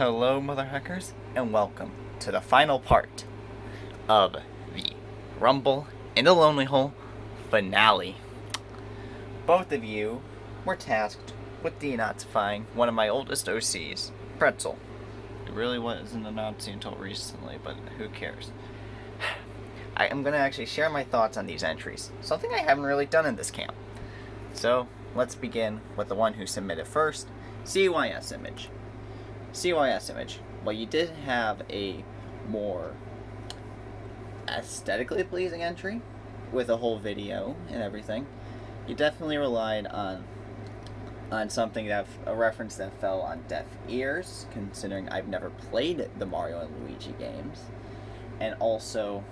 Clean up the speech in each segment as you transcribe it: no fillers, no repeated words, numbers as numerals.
Hello, Mother Hackers, and welcome to the final part of the Rumble in the Lonely Hole finale. Both of you were tasked with denazifying one of my oldest OCs, Pretzel. It really wasn't a Nazi until recently, but who cares? I am going to actually share my thoughts on these entries, something I haven't really done in this camp. So, let's begin with the one who submitted first, CYS Image. CYS Image. Well, you did have a more aesthetically pleasing entry with a whole video and everything. You definitely relied on something that a reference that fell on deaf ears, considering I've never played the Mario and Luigi games, and also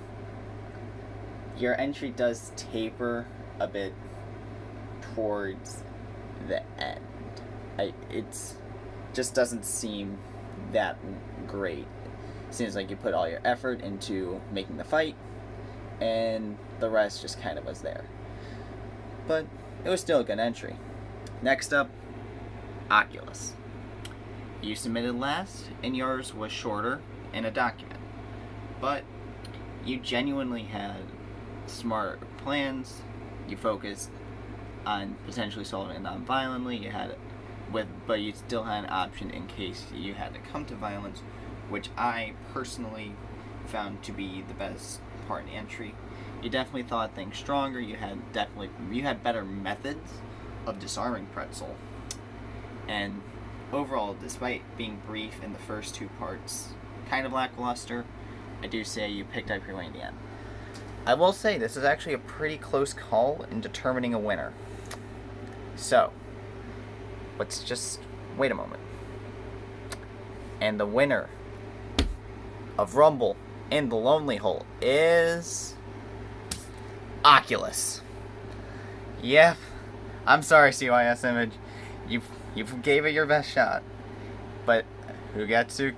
your entry does taper a bit towards the end. It's just doesn't seem that great. Seems like you put all your effort into making the fight, and the rest just kind of was there. But it was still a good entry. Next up, Oculus. You submitted last, and yours was shorter in a document. But you genuinely had smart plans. You focused on potentially solving it non-violently. You had it but you still had an option in case you had to come to violence, which I personally found to be the best part in the entry. You definitely thought things stronger. You had better methods of disarming Pretzel, and overall, despite being brief in the first two parts, kind of lackluster, I do say you picked up your way in the end. I will say this is actually a pretty close call in determining a winner. So, let's just wait a moment. And the winner of Rumble in the Lonely Hole is Oculus. Yeah, I'm sorry, CYS Image. You gave it your best shot, but Hugetsu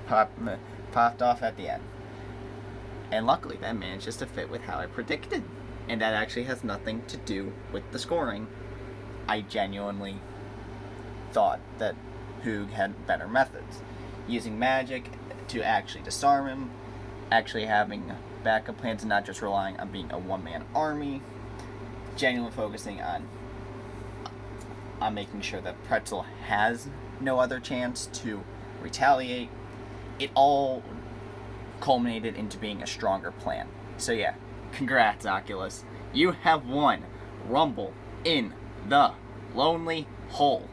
popped off at the end. And luckily, that manages to fit with how I predicted. And that actually has nothing to do with the scoring. I genuinely thought that Hoog had better methods. Using magic to actually disarm him, actually having backup plans and not just relying on being a one-man army, genuinely focusing on making sure that Pretzel has no other chance to retaliate. It all culminated into being a stronger plan. So yeah, congrats, Oculus. You have won Rumble in the Lonely Hole.